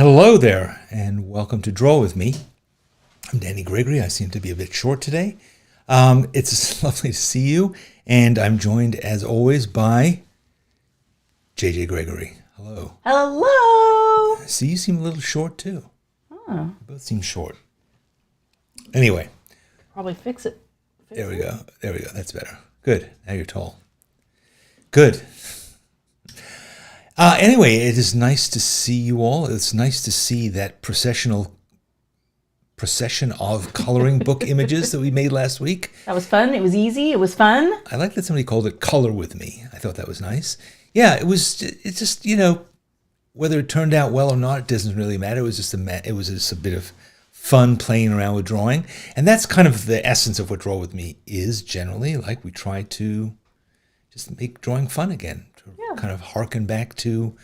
Hello there, and welcome to Draw With Me. I'm Danny Gregory. I seem to be a bit short today. It's lovely to see you, and I'm joined, as always, by JJ Gregory. Hello. Hello. See, you seem a little short, too. Oh. You both seem short. Anyway. Probably fix it. There we go. That's better. Good. Now you're tall. Good. Anyway, it is nice to see you all. It's nice to see that procession of coloring book images that we made last week. That was fun. It was easy. It was fun. I like that somebody called it Color With Me. I thought that was nice. Yeah, it's just, whether it turned out well or not, it doesn't really matter. It was just a bit of fun playing around with drawing. And that's kind of the essence of what Draw With Me is generally. Like, we try to just make drawing fun again. Kind of harken back to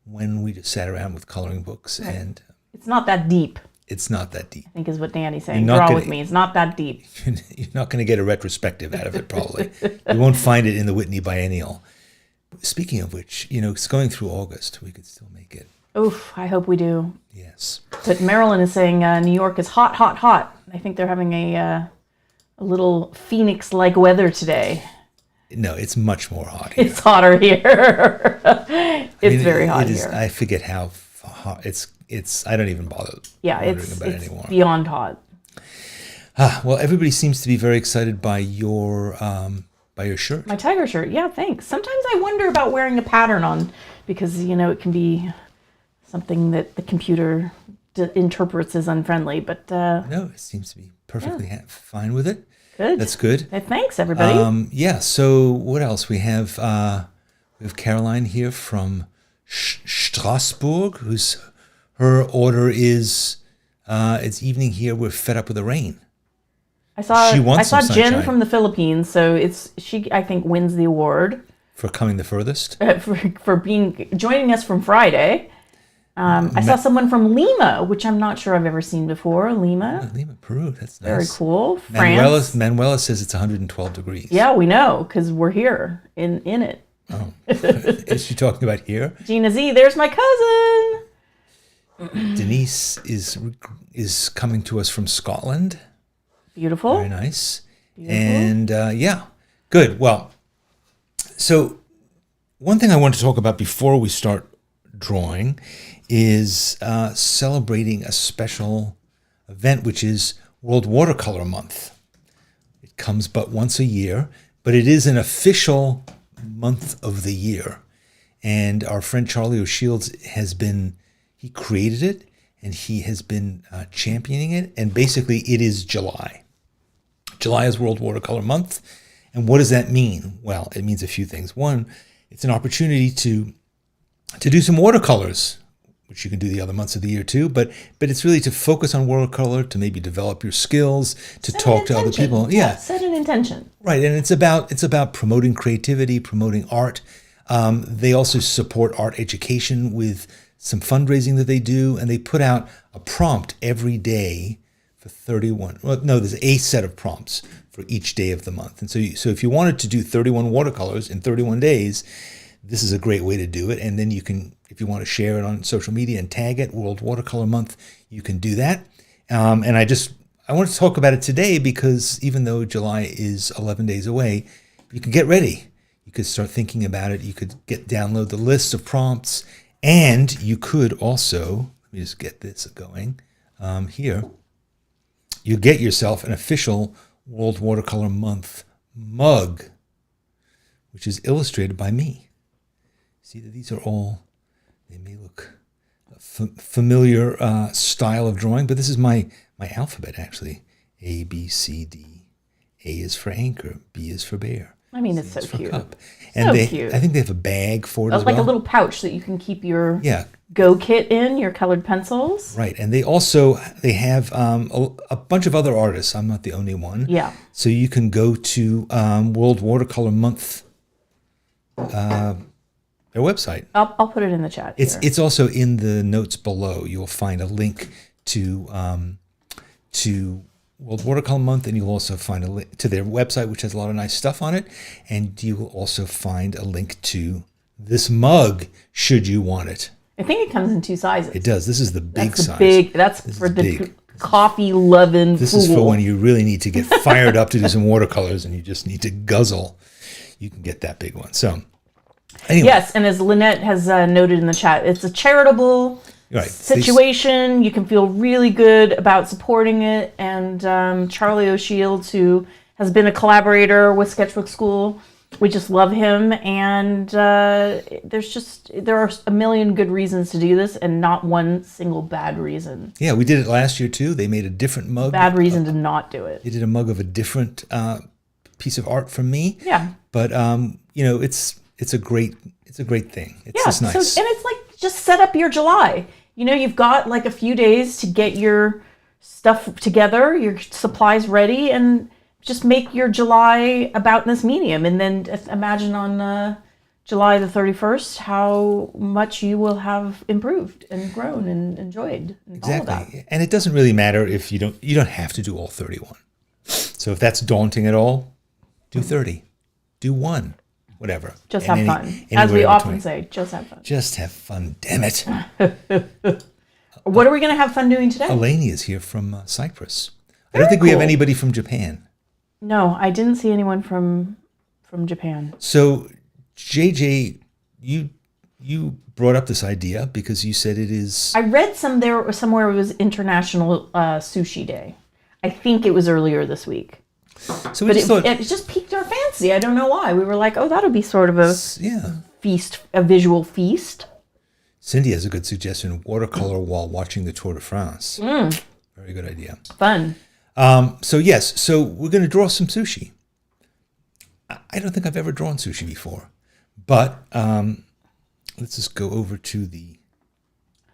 when we just sat around with coloring books. Right. And it's not that deep. It's not that deep. I think is what Danny's saying. Draw With Me. It's not that deep. You're not going to get a retrospective out of it, probably. You won't find it in the Whitney Biennial. Speaking of which, it's going through August. We could still make it. Oof, I hope we do. Yes. But Marilyn is saying New York is hot, hot, hot. I think they're having a little Phoenix-like weather today. No, it's much more hot here. It's hotter here. It's very hot here. I forget how hot it's. I don't even bother. Yeah, it's anymore. Beyond hot. Well, everybody seems to be very excited by your shirt. My tiger shirt. Yeah, thanks. Sometimes I wonder about wearing a pattern on because it can be something that the computer interprets as unfriendly. But no, it seems to be perfectly fine with it. Good. That's good. Thanks, everybody. Yeah. So what else? We have Caroline here from Strasbourg, her order is it's evening here. We're fed up with the rain. I saw Jen from the Philippines, so she I think wins the award for coming the furthest for joining us from Friday. I saw someone from Lima, which I'm not sure I've ever seen before. Lima, Peru. That's nice. Very cool. France. Manuela says it's 112 degrees. Yeah, we know because we're here in it. Oh, is she talking about here? Gina Z, there's my cousin. Denise is coming to us from Scotland. Beautiful. Very nice. Beautiful. And yeah, good. Well, so one thing I want to talk about before we start drawing is celebrating a special event, which is World Watercolor Month. It comes but once a year, but it is an official month of the year. And our friend Charlie O'Shields he created it, and he has been championing it. And basically, it is July. July is World Watercolor Month. And what does that mean? Well, it means a few things. One, it's an opportunity to do some watercolors, which you can do the other months of the year too, but it's really to focus on watercolor, to maybe develop your skills, to talk to other people. Yeah, set an intention. Right, and it's about promoting creativity, promoting art. They also support art education with some fundraising that they do, and they put out a prompt every day for 31. Well, no, there's a set of prompts for each day of the month, and so if you wanted to do 31 watercolors in 31 days. This is a great way to do it. And then you can, if you want to share it on social media and tag it, World Watercolor Month, you can do that. And I want to talk about it today because even though July is 11 days away, you can get ready. You could start thinking about it. You could download the list of prompts. And you could also, let me just get this going here. You get yourself an official World Watercolor Month mug, which is illustrated by me. See that these are all, they may look a familiar style of drawing, but this is my alphabet actually. A, B, C, D. A is for anchor, B is for bear. I mean, it's so cute. Cup. And cute. I think they have a bag for it as well. Like a little pouch that you can keep your Go kit in, your colored pencils. Right, and they have a bunch of other artists. I'm not the only one. Yeah. So you can go to World Watercolor Month their website. I'll put it in the chat. It's also in the notes below. You'll find a link to World Watercolor Month, and you'll also find a link to their website, which has a lot of nice stuff on it. And you will also find a link to this mug, should you want it. I think it comes in 2 sizes. It does. This is the big That's the size. That's This for is the big. coffee-loving This fool. is for when you really need to get fired up to do some watercolors and you just need to guzzle. You can get that big one. So, anyway. Yes, and as Lynette has noted in the chat, it's a charitable situation. You can feel really good about supporting it. And Charlie O'Shields, who has been a collaborator with Sketchbook Skool, we just love him. And there are a million good reasons to do this and not one single bad reason. Yeah, we did it last year too. They made a different mug. Bad reason to not do it. They did a mug of a different piece of art from me. Yeah. But it's a great thing. It's just nice. So, and it's like, just set up your July. You've got like a few days to get your stuff together, your supplies ready, and just make your July about this medium. And then imagine on July the 31st how much you will have improved and grown and enjoyed. And Exactly. all of that. And it doesn't really matter if you don't have to do all 31. So if that's daunting at all, do 30. Do 1. Whatever. Just have fun. As anywhere we in often between. say, just have fun. Just have fun, damn it. What are we going to have fun doing today? Eleni is here from Cyprus. I don't think we have cool. anybody from Japan. No, I didn't see anyone from Japan. So, JJ, you brought up this idea because you said it is... I read somewhere it was International Sushi Day. I think it was earlier this week. So we But just thought... it just piqued our fancy. I don't know why. We were like, oh, that'll be sort of a feast, a visual feast. Cindy has a good suggestion, watercolor while watching the Tour de France. Very good idea. Fun. So we're going to draw some sushi. I don't think I've ever drawn sushi before, but let's just go over to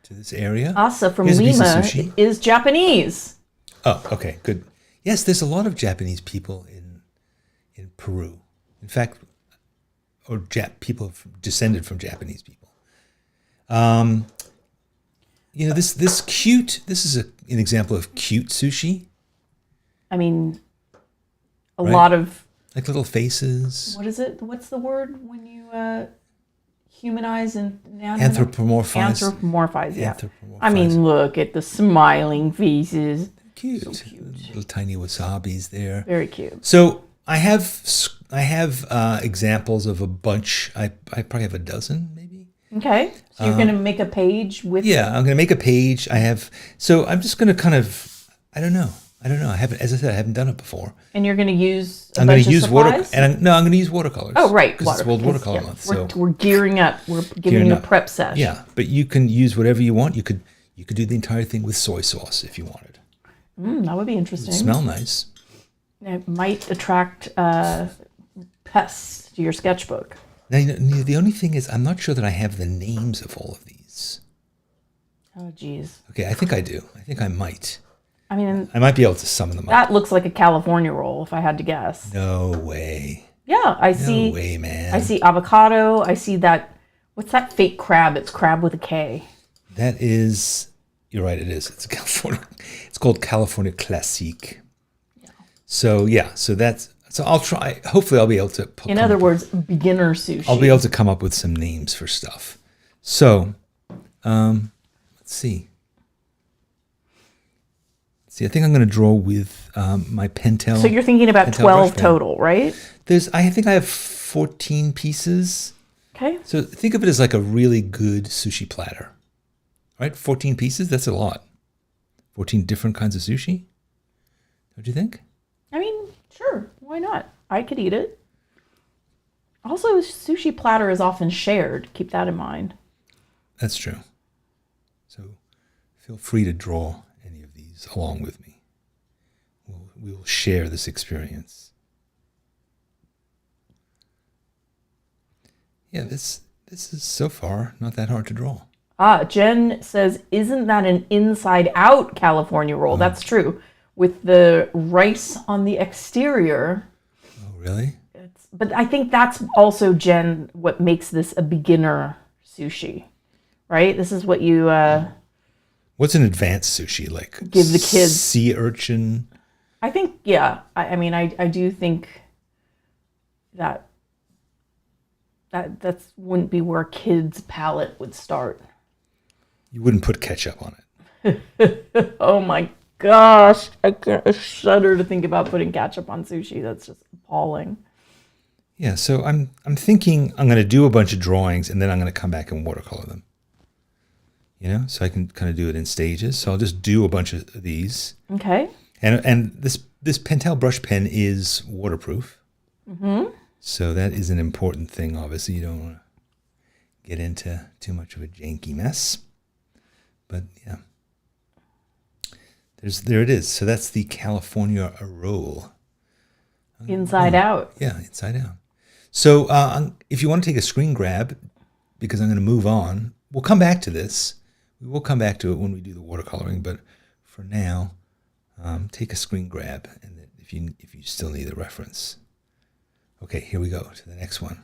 this area. Asa from Here's a piece of Lima sushi. is Japanese. Oh, okay, good. Yes, there's a lot of Japanese people in Peru. In fact, people descended from Japanese people. This is an example of cute sushi. I mean, a Right. lot of, Like little faces. what is it? What's the word when you humanize and Anthropomorphize. Anthropomorphize, yeah. Anthropomorphize. I mean, look at the smiling faces. Cute. Little tiny wasabis there. Very cute. So I have examples of a bunch. I probably have a dozen, maybe. Okay. So you're going to make a page with... Yeah, I'm going to make a page. So I'm just going to kind of, I don't know. As I said, I haven't done it before. And you're going to use I'm going to use supplies? I'm going to use watercolors. Oh, right. Because it's World Watercolor Month. We're gearing up. We're giving you a prep session. Yeah, but you can use whatever you want. You could do the entire thing with soy sauce if you wanted. That would be interesting. It would smell nice. It might attract pests to your sketchbook. Now, the only thing is, I'm not sure that I have the names of all of these. Oh, geez. Okay, I think I do. I think I might. I mean, I might be able to summon them up. that looks like a California roll, if I had to guess. No way. Yeah, I see. No way, man. I see avocado. I see that. What's that fake crab? It's crab with a K. That is. You're right. It is. It's California. It's called California Classique. Yeah. So yeah. So I'll try. Hopefully, I'll be able to. In other words, beginner sushi. I'll be able to come up with some names for stuff. So, let's see. I think I'm going to draw with my Pentel. So you're thinking about Pentel 12 brush pen. total, right? I think I have 14 pieces. Okay. So think of it as like a really good sushi platter, right? 14 pieces, that's a lot. 14 different kinds of sushi. Don't you think? I mean, sure. Why not? I could eat it. Also, a sushi platter is often shared. Keep that in mind. That's true. So feel free to draw any of these along with me. We will share this experience. Yeah, this is so far not that hard to draw. Jen says, isn't that an inside-out California roll? That's true. With the rice on the exterior. Oh, really? But I think that's also, Jen, what makes this a beginner sushi, right? This is what you... What's an advanced sushi like? Give the kids... Sea urchin? I think, yeah. I mean, I do think that wouldn't be where a kid's palate would start. You wouldn't put ketchup on it. Oh my gosh. I shudder to think about putting ketchup on sushi. That's just appalling. Yeah, so I'm thinking I'm going to do a bunch of drawings and then I'm going to come back and watercolor them. So I can kind of do it in stages. So I'll just do a bunch of these. Okay. And this Pentel brush pen is waterproof. Mm-hmm. So that is an important thing. Obviously, you don't want to get into too much of a janky mess. But yeah. There it is. So that's the California roll. Inside out. Yeah, inside out. So if you want to take a screen grab, because I'm going to move on, we'll come back to this. We will come back to it when we do the watercoloring, but for now, take a screen grab, and if you still need a reference. Okay, here we go to the next one.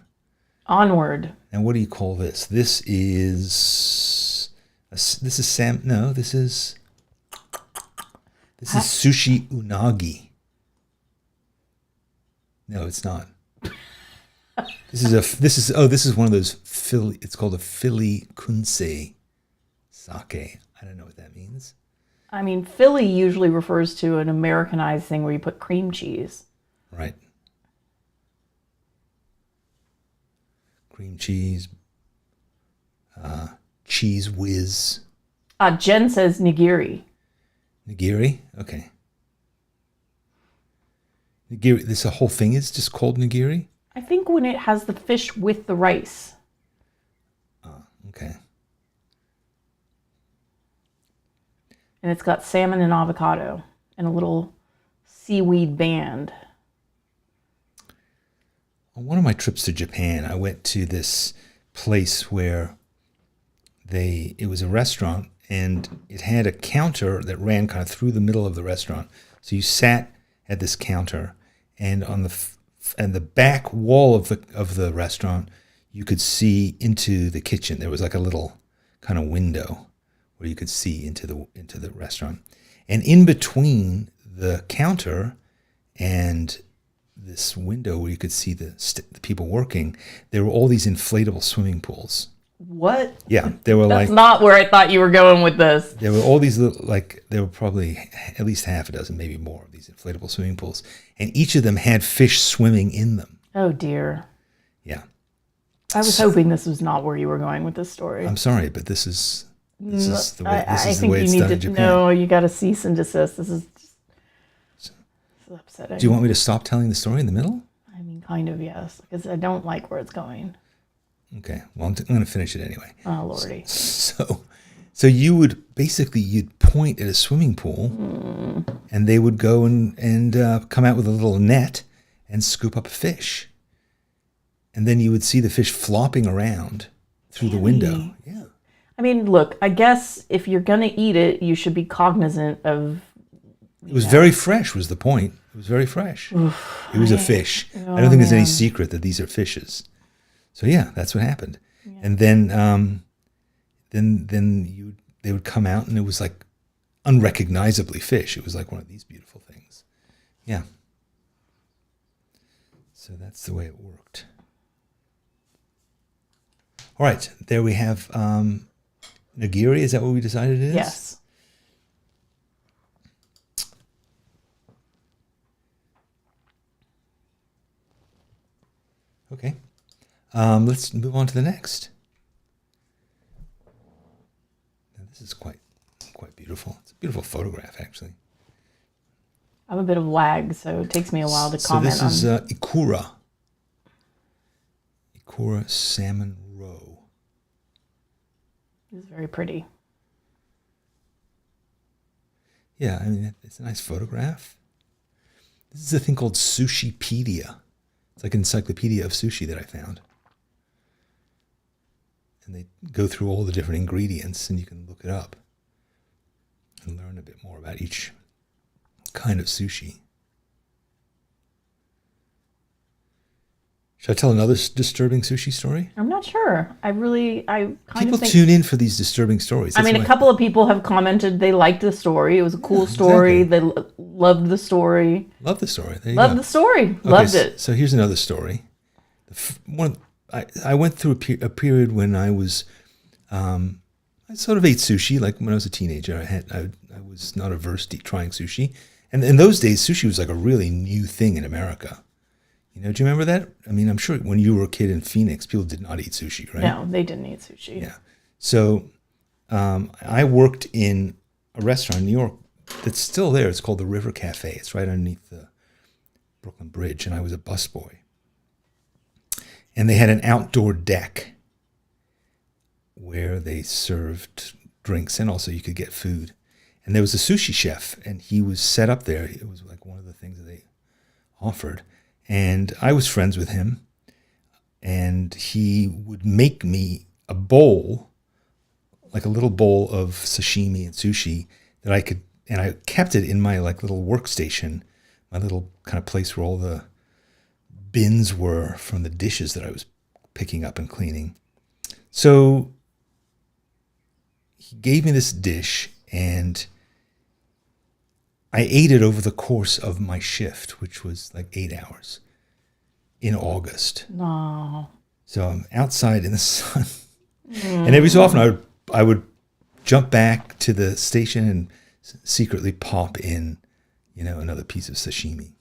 Onward. Now, what do you call this? This is Sam. No, this is sushi unagi. No, it's not. This is one of those Philly. It's called a Philly kunsei sake. I don't know what that means. I mean, Philly usually refers to an Americanized thing where you put cream cheese. Right. Cream cheese. Cheese whiz. Jen says nigiri. Nigiri? Okay. Nigiri, this whole thing is just called nigiri? I think when it has the fish with the rice. Oh, okay. And it's got salmon and avocado and a little seaweed band. On one of my trips to Japan, I went to this place where it was a restaurant, and it had a counter that ran kind of through the middle of the restaurant. So you sat at this counter, and on the back wall of the restaurant, you could see into the kitchen. There was like a little kind of window where you could see into the restaurant. And in between the counter and this window where you could see the people working, there were all these inflatable swimming pools. What? Yeah, there were That's not where I thought you were going with this. There were all these little, there were probably at least half a dozen, maybe more, of these inflatable swimming pools, and each of them had fish swimming in them. Oh dear. Yeah. I was hoping this was not where you were going with this story. I'm sorry, but this is the way I it's think done you in need to. Japan. No, you got to cease and desist. This is upsetting. Do you want me to stop telling the story in the middle? I mean, kind of, yes, because I don't like where it's going. Okay, well, I'm going to finish it anyway. Oh, Lordy. So you'd point at a swimming pool, and they would go and come out with a little net and scoop up a fish. And then you would see the fish flopping around through the window. Yeah. I mean, look, I guess if you're going to eat it, you should be cognizant of... It was very fresh was the point. It was very fresh. Oof, it was a fish. I don't think there's any secret that these are fishes. So yeah, that's what happened. Yeah. And then they would come out, and it was like unrecognizably fish. It was like one of these beautiful things. Yeah. So that's the way it worked. All right, there we have nigiri. Is that what we decided it is? Yes. Okay. Let's move on to the next. Now, this is quite beautiful. It's a beautiful photograph, actually. I'm a bit of lag, so it takes me a while to comment on. So this is ikura. Ikura salmon roe. It's very pretty. Yeah, I mean, it's a nice photograph. This is a thing called Sushipedia. It's like an encyclopedia of sushi that I found. And they go through all the different ingredients, and you can look it up and learn a bit more about each kind of sushi. Should I tell another disturbing sushi story? I'm not sure. People tune in for these disturbing stories. That's a couple of people have commented they liked the story. It was a cool story. Exactly. They loved the story. Loved the story. There you loved go. the story. Loved it. So here's another story. I went through a period when I was I sort of ate sushi. Like when I was a teenager, I was not averse to trying sushi. And in those days, sushi was like a really new thing in America. Do you remember that? I mean, I'm sure when you were a kid in Phoenix, people did not eat sushi, right? No, they didn't eat sushi. Yeah. So I worked in a restaurant in New York that's still there. It's called the River Cafe. It's right underneath the Brooklyn Bridge, and I was a busboy. And they had an outdoor deck where they served drinks, and also you could get food. And there was a sushi chef, and he was set up there. It was like one of the things that they offered. And I was friends with him, and he would make me a bowl, like a little bowl of sashimi and sushi that I could, and I kept it in my like little workstation, my little kind of place where all the bins were from the dishes that I was picking up and cleaning. So he gave me this dish, and I ate it over the course of my shift, which was like 8 hours in August. No. So I'm outside in the sun. And every so often I would jump back to the station and secretly pop in, another piece of sashimi.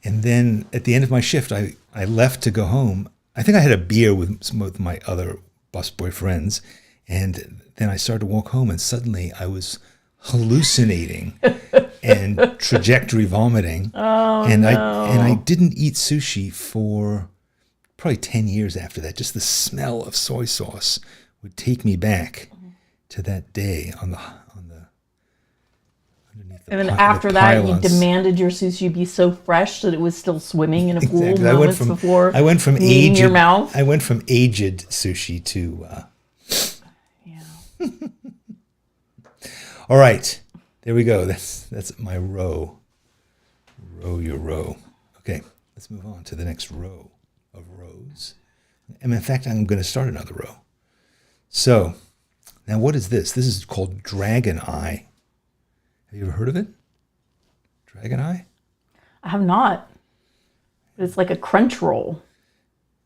And then at the end of my shift, I left to go home. I think I had a beer with some of my other busboy friends. And then I started to walk home, and suddenly I was hallucinating and trajectory vomiting. Oh, and no. I didn't eat sushi for probably 10 years after that. Just the smell of soy sauce would take me back to that day on the underneath the And then the after that, you pylons. demanded your sushi be so fresh that it was still swimming in a pool Exactly. moments before I went from meeting aged your mouth. I went from aged sushi to Yeah. all right. There we go. That's my row. Row your row. Okay, let's move on to the next row of rows. And in fact, I'm going to start another row. So, now what is this? This is called Dragon Eye. Have you ever heard of it? Dragon Eye? I have not. But it's like a crunch roll.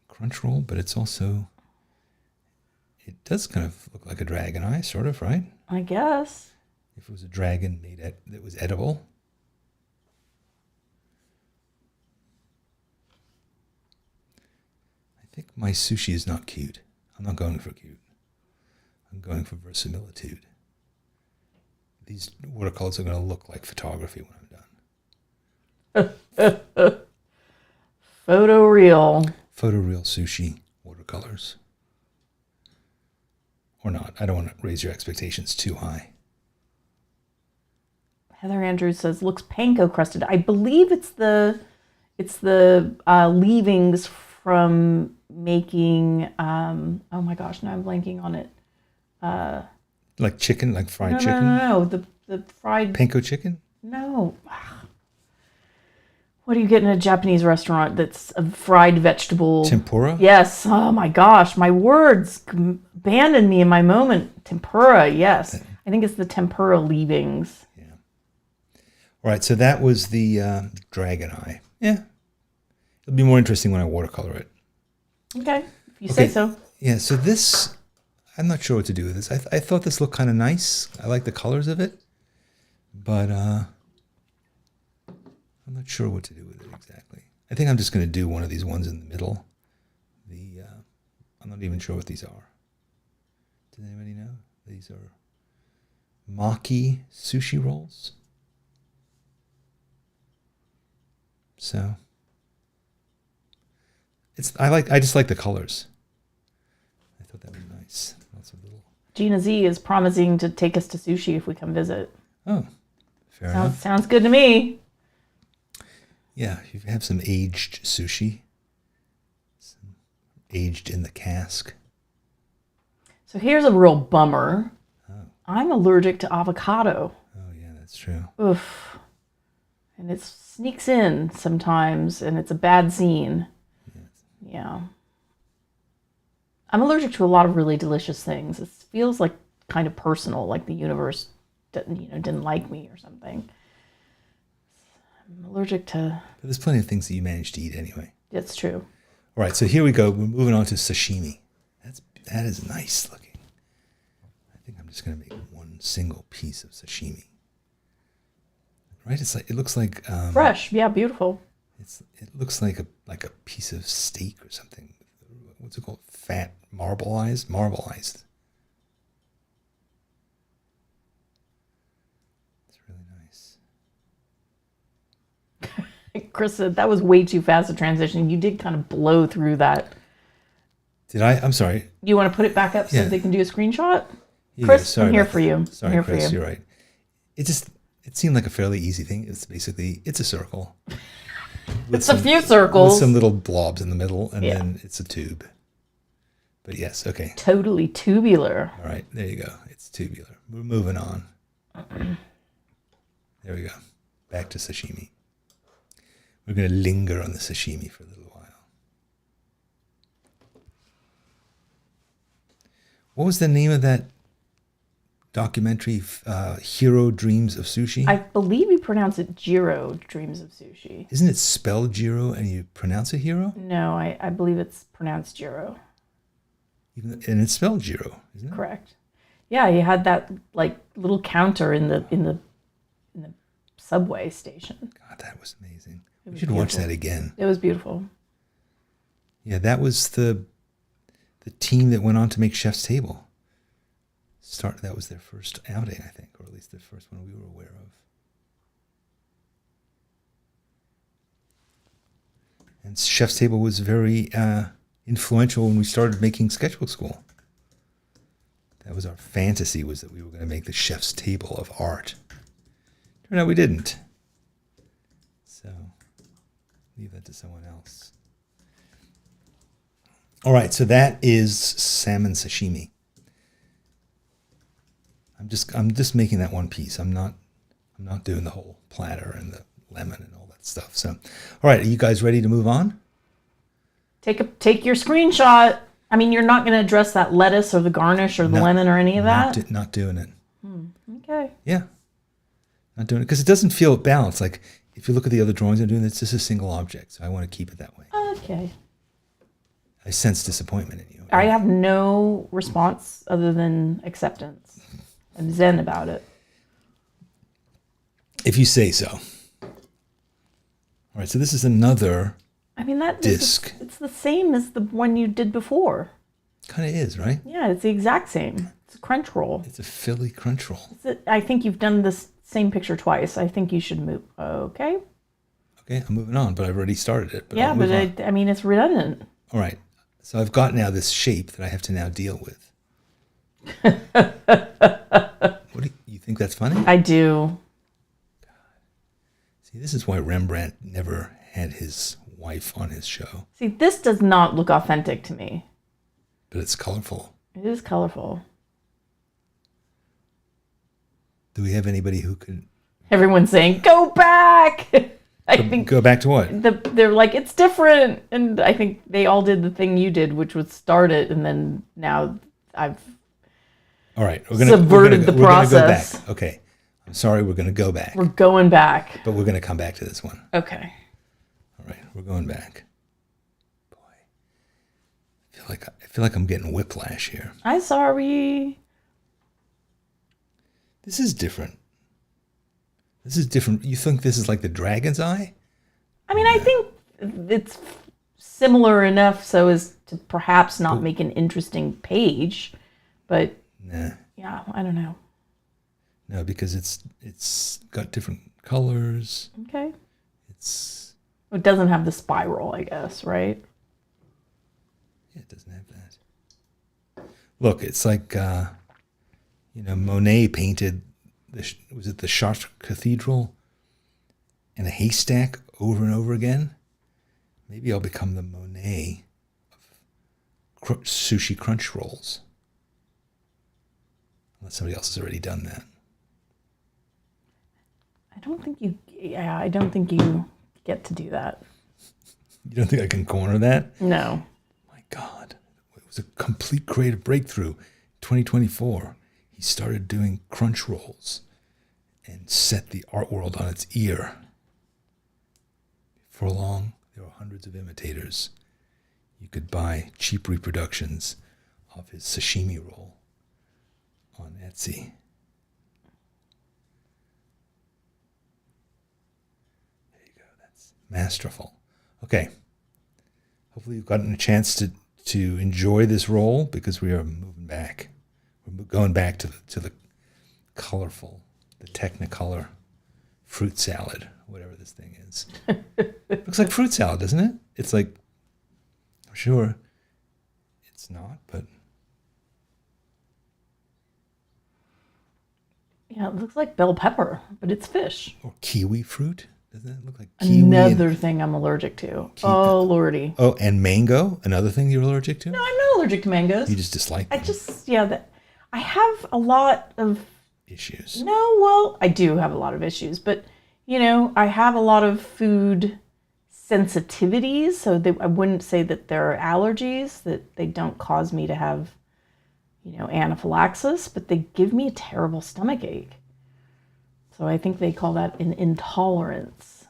Crunch roll, but it's also, it does kind of look like a dragon eye, sort of, right? I guess. If it was a dragon that was edible. I think my sushi is not cute. I'm not going for cute. I'm going for verisimilitude. These watercolors are going to look like photography when I'm done. Photoreal. Photoreal sushi watercolors. Or not. I don't want to raise your expectations too high. Heather Andrews says looks panko crusted. I believe it's the leavings from making. Oh my gosh, now I'm blanking on it. Like chicken, like fried chicken? No. The fried. Panko chicken? No. What do you get in a Japanese restaurant that's a fried vegetable? Tempura? Yes. Oh my gosh, my words abandoned me in my moment. Tempura. Yes. I think it's the tempura leavings. Yeah. All right, so that was the Dragon Eye. Yeah. It'll be more interesting when I watercolor it. Okay, if you say so. Yeah, so this, I'm not sure what to do with this. I thought this looked kind of nice. I like the colors of it, but I'm not sure what to do with it exactly. I think I'm just going to do one of these ones in the middle. I'm not even sure what these are. Does anybody know? These are maki sushi rolls. So I just like the colors. I thought that was nice. Lots of little. Gina Z is promising to take us to sushi if we come visit. Oh, fair enough. Sounds good to me. Yeah, you have some aged sushi. Some aged in the cask. So here's a real bummer. Oh. I'm allergic to avocado. Oh yeah, that's true. Oof. And it sneaks in sometimes, and it's a bad scene. Yes. Yeah. I'm allergic to a lot of really delicious things. It feels like kind of personal, like the universe didn't like me or something. I'm allergic to... But there's plenty of things that you manage to eat anyway. It's true. All right, so here we go. We're moving on to sashimi. That is nice looking. just going to make one single piece of sashimi. Right? It looks like fresh. Yeah, beautiful. It looks like a piece of steak or something. What's it called? Fat marbleized. It's really nice. Chris said that was way too fast a transition. You did kind of blow through that. Did I? I'm sorry. You want to put it back up so they can do a screenshot? Yeah, Chris, I'm here for you. Sorry, I'm here Chris, for you. You're right. It seemed like a fairly easy thing. It's a circle. It's a few circles. With some little blobs in the middle, and then it's a tube. But yes, okay. Totally tubular. All right, there you go. It's tubular. We're moving on. There we go. Back to sashimi. We're going to linger on the sashimi for a little while. What was the name of that documentary, Hero Dreams of Sushi? I believe you pronounce it Jiro Dreams of Sushi. Isn't it spelled Jiro and you pronounce it Hero? No, I believe it's pronounced Jiro. And it's spelled Jiro, isn't it? Correct. Yeah, you had that like little counter in the subway station. God, that was amazing. We should watch that again. It was beautiful. Yeah, that was the team that went on to make Chef's Table. That was their first outing, I think, or at least the first one we were aware of. And Chef's Table was very influential when we started making Sketchbook School. That was our fantasy, was that we were going to make the Chef's Table of art. Turned out we didn't. So, leave that to someone else. All right, so that is salmon sashimi. I'm just making that one piece. I'm not doing the whole platter and the lemon and all that stuff. So, all right, are you guys ready to move on? Take your screenshot. I mean, you're not going to address that lettuce or the garnish or the lemon or any of that? Not doing it. Okay. Yeah. Not doing it because it doesn't feel balanced. Like if you look at the other drawings I'm doing, it's just a single object. So I want to keep it that way. Okay. I sense disappointment in you. I have no response other than acceptance. I'm zen about it. If you say so. All right, so this is another disc. It's the same as the one you did before. Kind of is, right? Yeah, it's the exact same. It's a crunch roll. It's a Philly crunch roll. I think you've done this same picture twice. I think you should move. Okay. Okay, I'm moving on, but I've already started it. Yeah, but I mean, it's redundant. All right. So I've got now this shape that I have to now deal with. What do you think that's funny? I do. God. See, this is why Rembrandt never had his wife on his show. See, this does not look authentic to me. But it's colorful. It is colorful. Do we have anybody who could... Everyone's saying, go back! I think go back to what? They're like, it's different. And I think they all did the thing you did, which was start it. And then now I've all right, subverted the process. Go back. Okay. I'm sorry, we're going to go back. We're going back. But we're going to come back to this one. Okay. All right, we're going back. Boy. I feel like I'm getting whiplash here. I'm sorry. This is different. You think this is like the dragon's eye? I mean, I think it's similar enough so as to perhaps not make an interesting page, but nah. Yeah, I don't know. No, because it's got different colors. Okay. It doesn't have the spiral, I guess, right? Yeah, it doesn't have that. Look, it's like Monet painted. Was it the Chartres Cathedral in a haystack over and over again? Maybe I'll become the Monet of sushi crunch rolls. Unless somebody else has already done that. I don't think you get to do that. You don't think I can corner that? No. My God. It was a complete creative breakthrough. 2024. He started doing crunch rolls and set the art world on its ear. For long, there were hundreds of imitators. You could buy cheap reproductions of his sashimi roll. on Etsy. There you go. That's masterful. Okay. Hopefully you've gotten a chance to enjoy this roll, because we are moving back. We're going back to the colorful, the Technicolor fruit salad, whatever this thing is. Looks like fruit salad, doesn't it? It's like, I'm sure it's not, but yeah, it looks like bell pepper, but it's fish. or kiwi fruit. Doesn't it look like kiwi? Another thing I'm allergic to. Oh, Lordy. Oh, and mango, another thing you're allergic to? No, I'm not allergic to mangoes. You just dislike them. I have a lot of Issues. No, well, I do have a lot of issues, but I have a lot of food sensitivities, so I wouldn't say that there are allergies, that they don't cause me to have, anaphylaxis, but they give me a terrible stomach ache. So I think they call that an intolerance.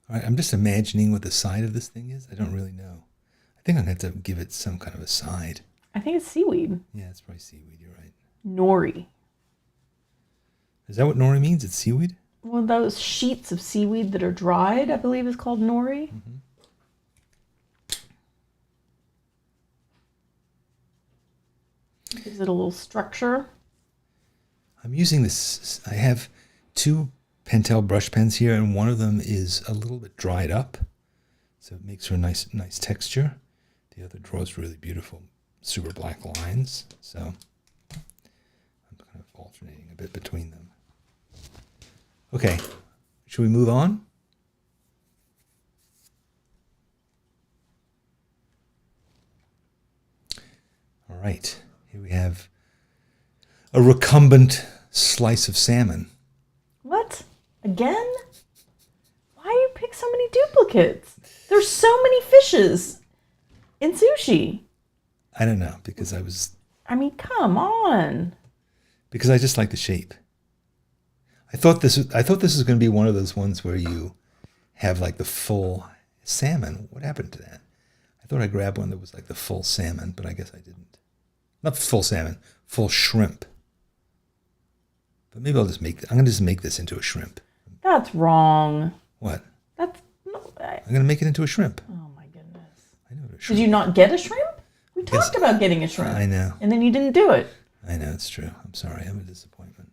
All right, I'm just imagining what the side of this thing is. I don't really know. I think I'm going to have to give it some kind of a side. I think it's seaweed. Yeah, it's probably seaweed. You're right. Nori. Is that what nori means? It's seaweed? Well, those sheets of seaweed that are dried, I believe, is called nori. Mm-hmm. Gives it a little structure. I'm using this. I have 2 Pentel brush pens here, and one of them is a little bit dried up, so it makes for a nice texture. The other draws really beautiful super black lines, so I'm kind of alternating a bit between them. Okay, should we move on? All right, here we have a recumbent slice of salmon. What? Again? Why do you pick so many duplicates? There's so many fishes in sushi. I don't know, because come on. because I just like the shape. I thought this was going to be one of those ones where you have like the full salmon. What happened to that? I thought I grabbed one that was like the full salmon, but I guess I didn't. Not full salmon, full shrimp. But maybe I'm going to just make this into a shrimp. That's wrong. What? I'm going to make it into a shrimp. Oh my goodness. I know. Did you not get a shrimp? We talked about getting a shrimp. I know. And then you didn't do it. I know, it's true. I'm sorry. I'm a disappointment.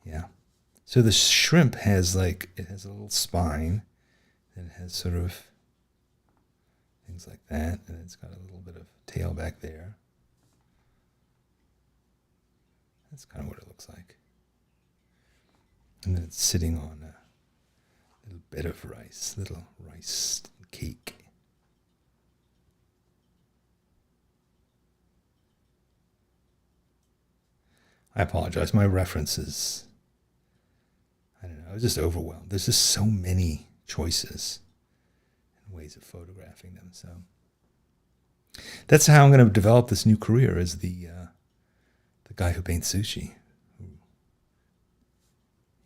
Yeah. So the shrimp has it has a little spine, and it has sort of things like that, and it's got a little bit of tail back there. That's kind of what it looks like. And then it's sitting on a little bed of rice, little rice cake. I apologize. My references, I don't know, I was just overwhelmed. There's just so many choices and ways of photographing them. So that's how I'm going to develop this new career, as the guy who paints sushi.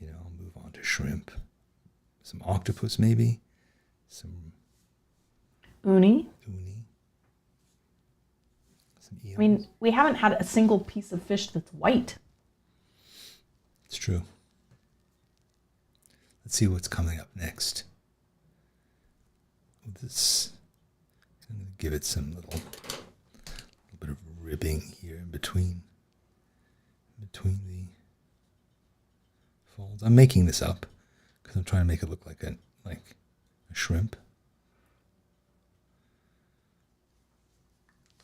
I'll move on to shrimp, some octopus maybe, some Uni. some eels. I mean, we haven't had a single piece of fish that's white. It's true. Let's see what's coming up next. I'm going to give it some little bit of ribbing here in between the folds. I'm making this up because I'm trying to make it look like a shrimp.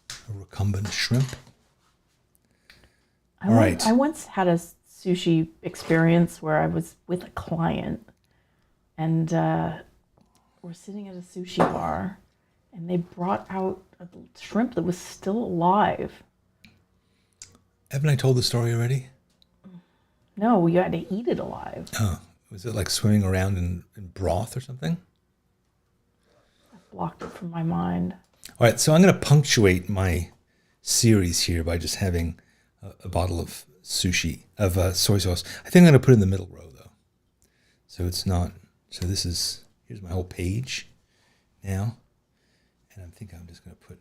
A recumbent shrimp. All right. I once had a sushi experience where I was with a client, and we're sitting at a sushi bar, and they brought out a shrimp that was still alive. Haven't I told the story already? No, you had to eat it alive. Oh, was it like swimming around in broth or something? I blocked it from my mind. All right, so I'm going to punctuate my series here by just having a bottle of soy sauce. I think I'm going to put it in the middle row, though. So it's not. So here's my whole page now, and I'm thinking I'm just going to put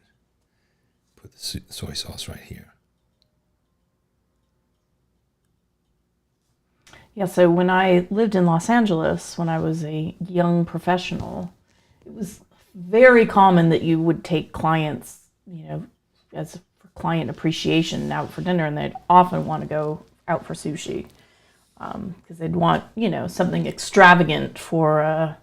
the soy sauce right here. Yeah, so when I lived in Los Angeles, when I was a young professional, it was very common that you would take clients, as for client appreciation out for dinner, and they'd often want to go out for sushi because they'd want, something extravagant for.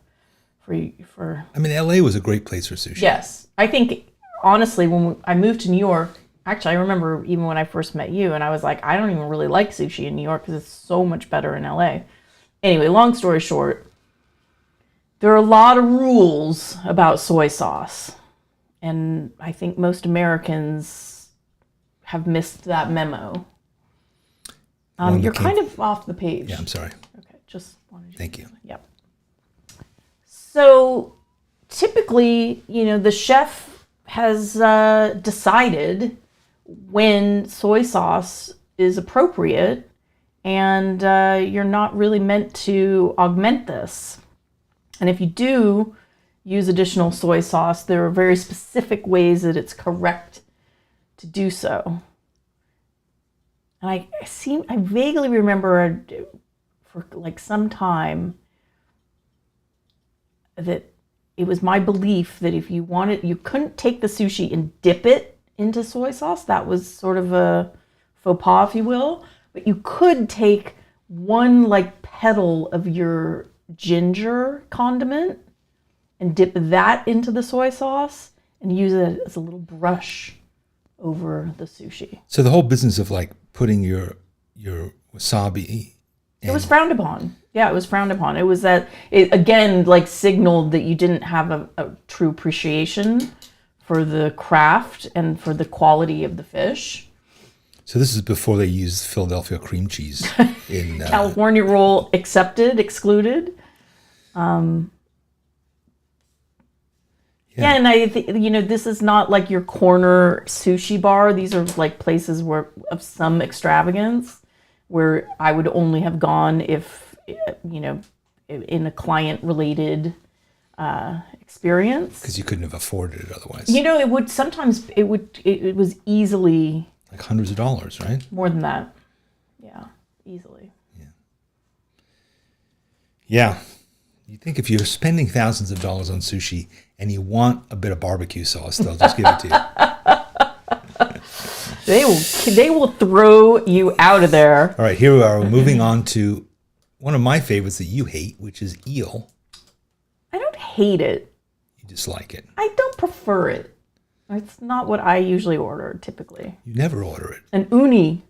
I mean, LA was a great place for sushi. Yes, I think honestly, when I moved to New York. Actually, I remember even when I first met you, and I was like, I don't even really like sushi in New York because it's so much better in LA. Anyway, long story short, there are a lot of rules about soy sauce. And I think most Americans have missed that memo. You're kind of off the page. Yeah, I'm sorry. Okay, just wanted to. Thank you. Yep. So typically, the chef has decided when soy sauce is appropriate, and you're not really meant to augment this. And if you do use additional soy sauce, there are very specific ways that it's correct to do so. And I vaguely remember for like some time that it was my belief that if you wanted, you couldn't take the sushi and dip it into soy sauce. That was sort of a faux pas, if you will. But you could take one like petal of your ginger condiment and dip that into the soy sauce and use it as a little brush over the sushi. So the whole business of like putting your wasabi. It was frowned upon. Yeah, it was frowned upon. It was that it again like signaled that you didn't have a true appreciation for the craft and for the quality of the fish. So this is before they used Philadelphia cream cheese in California roll accepted, excluded. Yeah, and I think this is not like your corner sushi bar. These are like places where of some extravagance, where I would only have gone if in a client-related experience. Because you couldn't have afforded it otherwise. It was easily like hundreds of dollars, right? More than that. Yeah, easily. Yeah. You think if you're spending thousands of dollars on sushi and you want a bit of barbecue sauce, they'll just give it to you. They will throw you out of there. All right, here we are. We're moving on to one of my favorites that you hate, which is eel. I don't hate it. You dislike it. I don't prefer it. It's not what I usually order, typically. You never order it. An uni.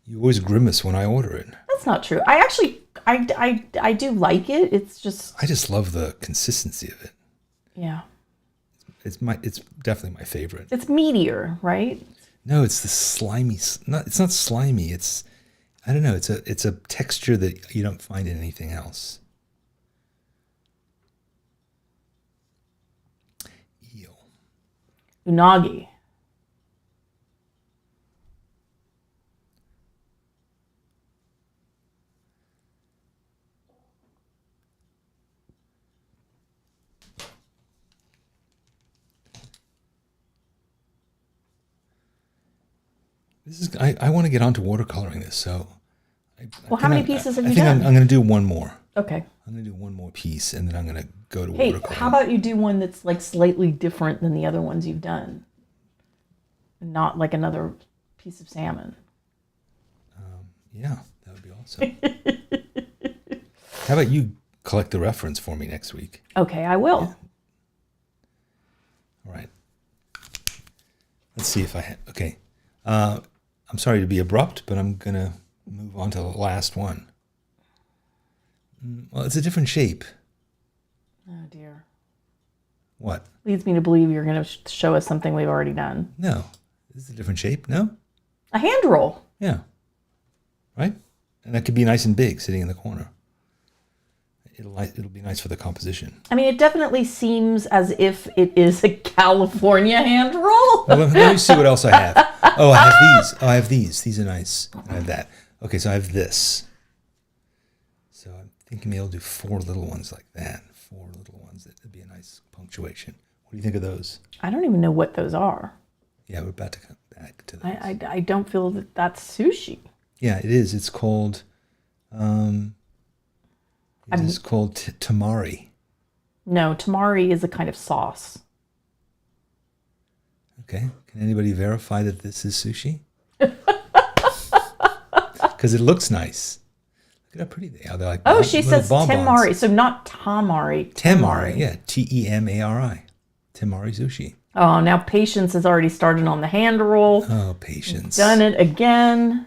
You always grimace when I order it. That's not true. I do like it. It's just... I just love the consistency of it. Yeah. It's definitely my favorite. It's meatier, right? No, it's the slimy. It's not slimy. I don't know. It's a texture that you don't find in anything else. Eel. Unagi. I want to get onto watercoloring this, so. How many pieces have you done? done? I'm going to do one more. Okay. I'm going to do one more piece, and then I'm going to go to watercoloring. How about you do one that's like slightly different than the other ones you've done? Not like another piece of salmon. Yeah, that would be awesome. How about you collect the reference for me next week? Okay, I will. Yeah. All right. Let's see if I have. Okay. I'm sorry to be abrupt, but I'm going to move on to the last one. Well, it's a different shape. Oh, dear. What? Leads me to believe you're going to show us something we've already done. No. This is a different shape, no? A hand roll. Yeah. Right? And that could be nice and big, sitting in the corner. It'll be nice for the composition. I mean, it definitely seems as if it is a California hand roll. Well, let me see what else I have. Oh, I have these. These are nice. I have that. Okay, so I have this. So I'm think maybe I'll do 4 little ones like that. 4 little ones. That'd be a nice punctuation. What do you think of those? I don't even know what those are. Yeah, we're about to come back to those. I don't feel that that's sushi. Yeah, it is. It's called tamari. No, tamari is a kind of sauce. Okay. Can anybody verify that this is sushi? Because it looks nice. Look at how pretty they are. They're like she says temari, so not tamari. Temari, yeah. Temari. Temari sushi. Oh, now Patience has already started on the hand roll. Oh, Patience. Done it again.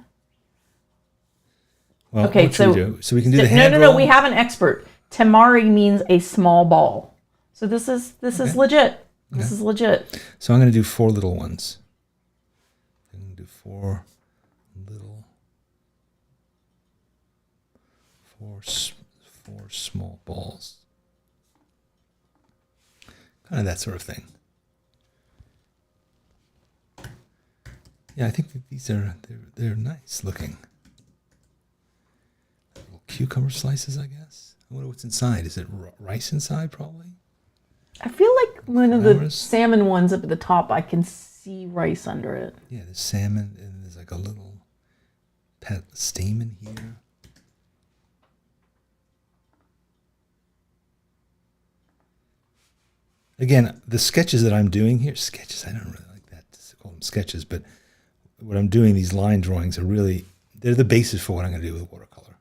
Well, okay, what should we do? So we can do the hand roll? No, we have an expert. Temari means a small ball. So this is legit. This is legit. So I'm going to do 4 little ones. I'm going to do 4 small balls. Kind of that sort of thing. Yeah, I think that these are they're nice looking. Little cucumber slices, I guess. I wonder what's inside. Is it rice inside, probably? I feel like one of the salmon ones up at the top, I can see rice under it. Yeah, there's salmon, and there's like a little stamen here. Again, the sketches that I'm doing here, I don't really like that to call them sketches, but what I'm doing, these line drawings they're the basis for what I'm going to do with watercolor,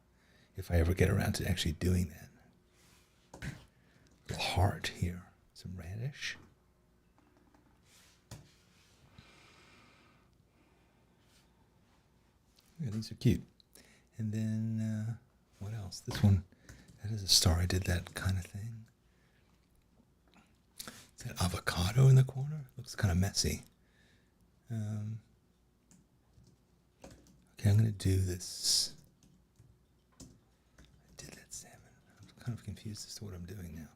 if I ever get around to actually doing that. A little heart here, some radish. Yeah, these are cute. And then, what else? This one, that is a star. I did that kind of thing. Is that avocado in the corner? Looks kind of messy. Okay, I'm going to do this. I did that salmon. I'm kind of confused as to what I'm doing now.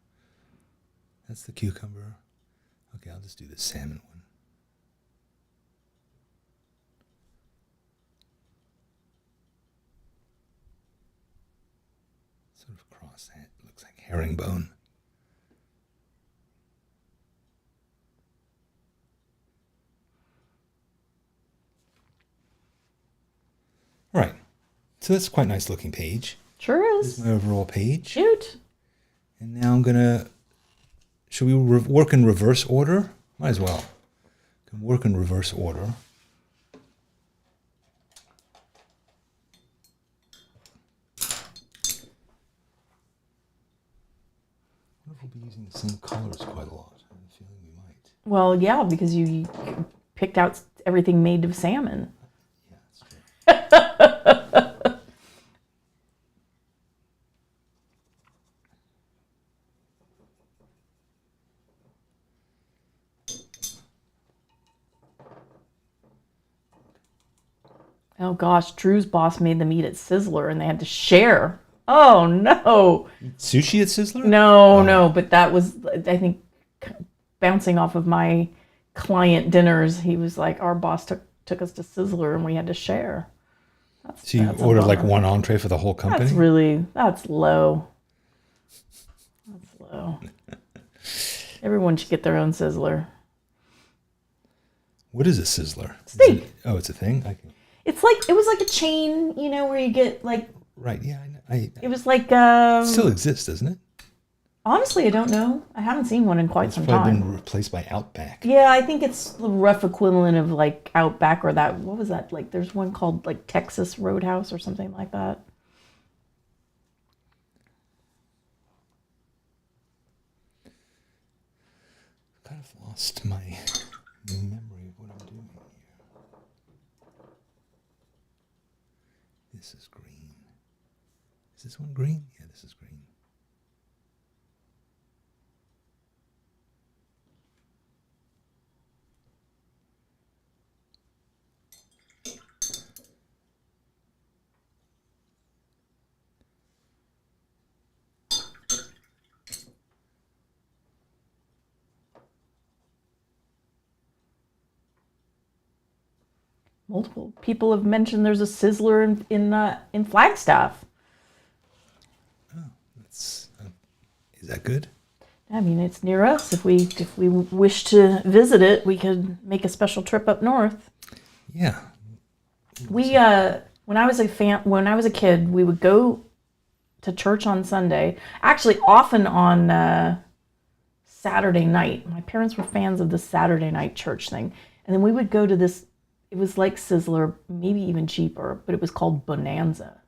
That's the cucumber. Okay, I'll just do the salmon one. Sort of cross that. Looks like herringbone. All right. So that's quite a nice looking page. Sure is. This is my overall page. Shoot. And now I'm going to... Should we work in reverse order? Might as well. Can work in reverse order. I wonder if we'll be using the same colors quite a lot. I have a feeling we might. Well, yeah, because you picked out everything made of salmon. Yeah, that's true. Oh gosh, Drew's boss made them eat at Sizzler and they had to share. Oh no. Sushi at Sizzler? No, but that was, I think, bouncing off of my client dinners. He was like, our boss took us to Sizzler and we had to share. So you ordered like one entree for the whole company? That's low. That's low. Everyone should get their own Sizzler. What is a Sizzler? Steak. It's a thing? It was like a chain, where you get like... Right, yeah. It was like... It still exists, doesn't it? Honestly, I don't know. I haven't seen one in quite some time. It's probably been replaced by Outback. Yeah, I think it's the rough equivalent of like Outback or that... What was that? Like, there's one called like Texas Roadhouse or something like that. I've kind of lost my memory of what I'm doing here. This is green. Is this one green? Yeah, this is green. Multiple people have mentioned there's a Sizzler in Flagstaff. Oh, that good? I mean, it's near us. If we wish to visit it, we could make a special trip up north. Yeah. We when I was a kid, we would go to church on Sunday. Actually, often on Saturday night. My parents were fans of the Saturday night church thing, and then we would go to this. It was like Sizzler, maybe even cheaper, but it was called Bonanza.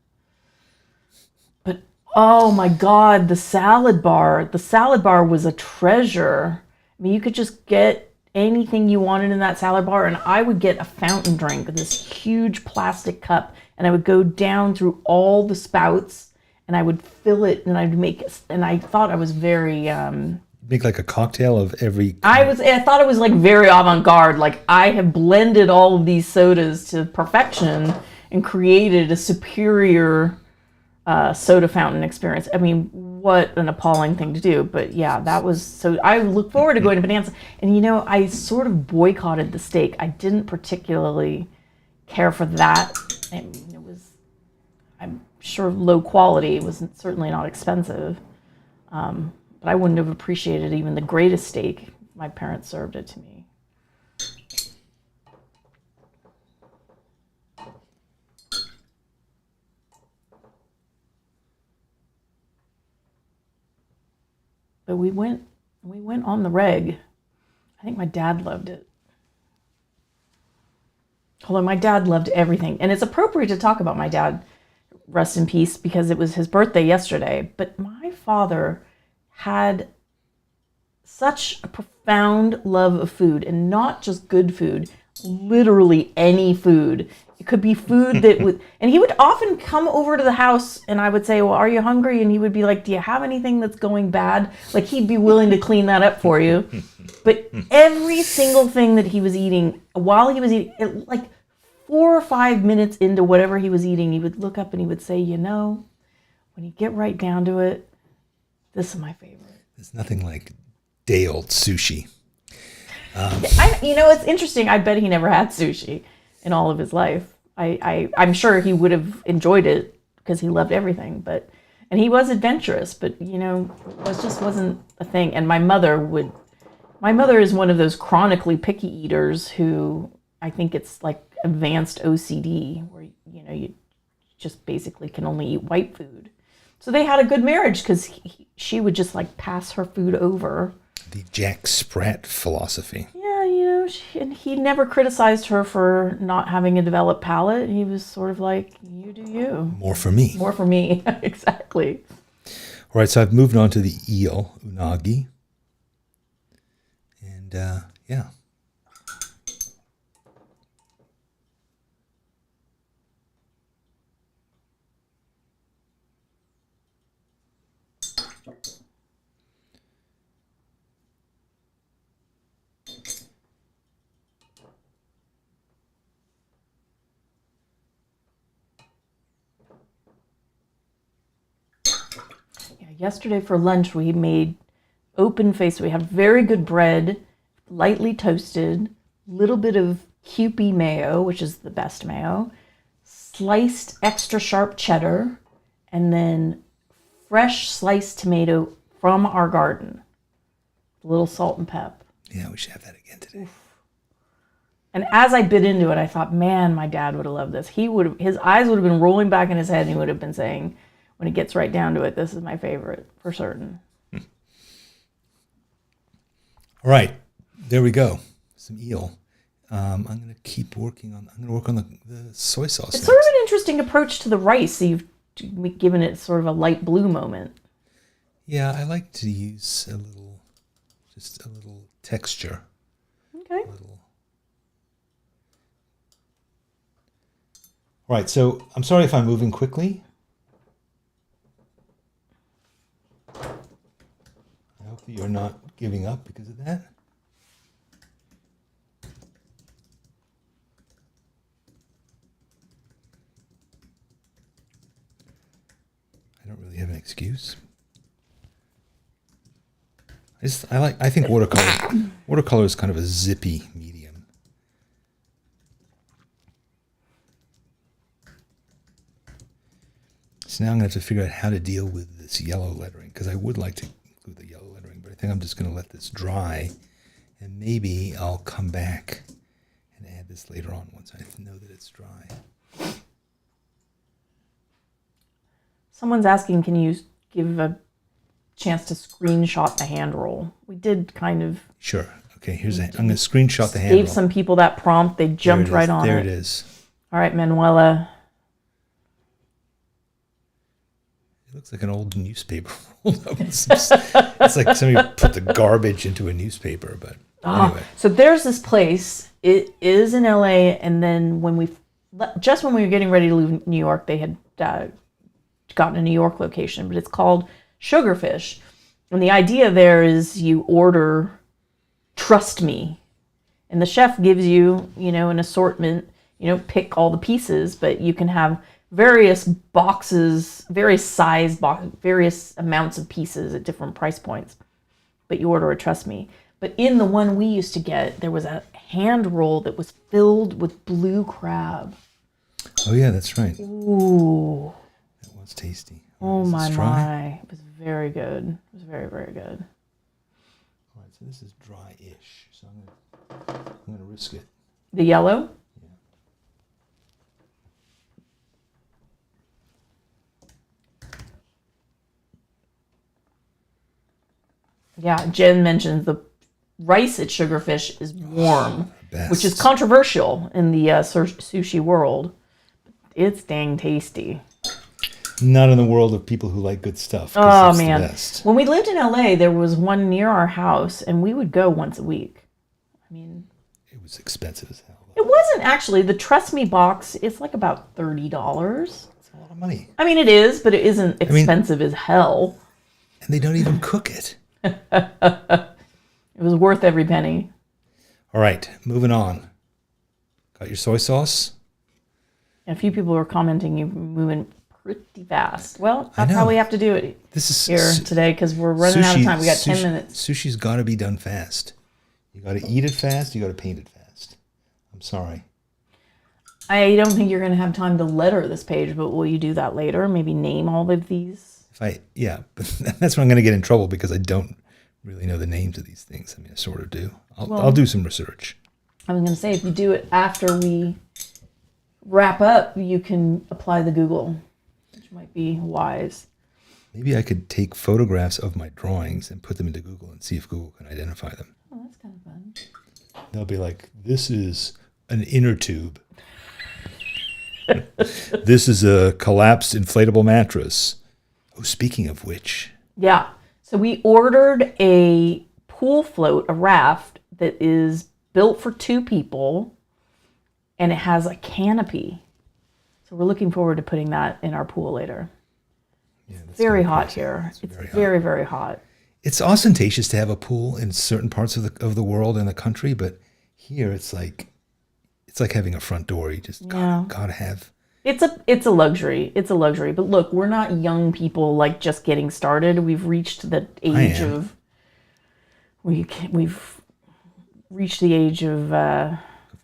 But oh my God, the salad bar. The salad bar was a treasure. I mean, you could just get anything you wanted in that salad bar, and I would get a fountain drink, this huge plastic cup, and I would go down through all the spouts, and I would fill it, and I'd make it, and I thought I was very... Make like a cocktail of every... I thought it was like very avant-garde. Like I have blended all of these sodas to perfection and created a superior soda fountain experience. I mean, what an appalling thing to do. But yeah, that was... So I look forward to going to Bonanza. And you know, I sort of boycotted the steak. I didn't particularly care for that. It was, I'm sure, low quality. It was certainly not expensive. But I wouldn't have appreciated even the greatest steak if my parents served it to me. But we went on the reg. I think my dad loved it. Although my dad loved everything. And it's appropriate to talk about my dad, rest in peace, because it was his birthday yesterday. But my father had such a profound love of food, and not just good food, literally any food. It could be food that would, and he would often come over to the house and I would say, well, are you hungry? And he would be like, do you have anything that's going bad? Like he'd be willing to clean that up for you. But every single thing that he was eating, while he was eating, like 4 or 5 minutes into whatever he was eating, he would look up and he would say, you know, when you get right down to it, this is my favorite. There's nothing like day-old sushi. It's interesting. I bet he never had sushi in all of his life. I'm sure he would have enjoyed it because he loved everything. And he was adventurous, but it just wasn't a thing. And my mother is one of those chronically picky eaters who I think it's like advanced OCD, where you just basically can only eat white food. So they had a good marriage because she would just like pass her food over. The Jack Sprat philosophy. Yeah, and he never criticized her for not having a developed palate. He was sort of like, you do you. More for me. More for me, exactly. All right, so I've moved on to the eel, unagi. And yeah. Yesterday for lunch, we made open face. We had very good bread, lightly toasted, little bit of Kewpie mayo, which is the best mayo, sliced extra sharp cheddar, and then fresh sliced tomato from our garden. A little salt and pep. Yeah, we should have that again today. Oof. And as I bit into it, I thought, man, my dad would have loved this. His eyes would have been rolling back in his head, and he would have been saying, when it gets right down to it, this is my favorite, for certain. All right, there we go. Some eel. I'm going to work on the soy sauce. It's sort of an interesting approach to the rice. So you've given it sort of a light blue moment. Yeah, I like to use a little texture. Okay. All right, so I'm sorry if I'm moving quickly. I hope that you're not giving up because of that. I don't really have an excuse. I think watercolor is kind of a zippy medium. So now I'm going to have to figure out how to deal with this yellow lettering, because I would like to include the yellow lettering, but I think I'm just going to let this dry, and maybe I'll come back and add this later on once I know that it's dry. Someone's asking, can you give a chance to screenshot the hand roll? We did kind of. Sure. Okay, I'm going to screenshot the hand roll. Gave some people that prompt. They jumped right on it. There it is. All right, Manuela. It looks like an old newspaper rolled up. It's like somebody put the garbage into a newspaper, but anyway. So there's this place. It is in LA, and then when we were getting ready to leave New York, they had gotten a New York location, but it's called Sugarfish. And the idea there is you order Trust Me. And the chef gives you, an assortment, pick all the pieces, but you can have various boxes, various size boxes, various amounts of pieces at different price points. But you order a Trust Me. But in the one we used to get, there was a hand roll that was filled with blue crab. Oh yeah, that's right. Ooh. That was tasty. Oh my. It was very good. It was very, very good. All right, so this is dry-ish. So I'm gonna risk it. The yellow? Yeah, Jen mentions the rice at Sugarfish is warm, which is controversial in the sushi world. It's dang tasty. Not in the world of people who like good stuff. Oh, man. When we lived in LA, there was one near our house, and we would go once a week. I mean, it was expensive as hell. It wasn't actually. The Trust Me box is like about $30. That's a lot of money. I mean, it is, but it isn't expensive as hell. And they don't even cook it. It was worth every penny. All right, moving on. Got your soy sauce? And a few people were commenting you're moving pretty fast. Well, that's how we have to do it here today because we're running out of time. We got 10 minutes. Sushi's got to be done fast. You got to eat it fast. You got to paint it fast. I'm sorry. I don't think you're going to have time to letter this page, but will you do that later? Maybe name all of these? But that's when I'm going to get in trouble because I don't really know the names of these things. I mean, I sort of do. I'll do some research. I was going to say, if you do it after we wrap up, you can apply the Google, which might be wise. Maybe I could take photographs of my drawings and put them into Google and see if Google can identify them. Oh, that's kind of fun. They'll be like, this is an inner tube. This is a collapsed inflatable mattress. Oh, speaking of which. Yeah. So we ordered a pool float, a raft that is built for 2 people, and it has a canopy. So we're looking forward to putting that in our pool later. Yeah, it's very hot here. It's very, very hot. It's ostentatious to have a pool in certain parts of the world and the country, but here it's like having a front door. You just gotta have. It's a luxury. It's a luxury. But look, we're not young people like just getting started. We've reached the age of we've reached the age of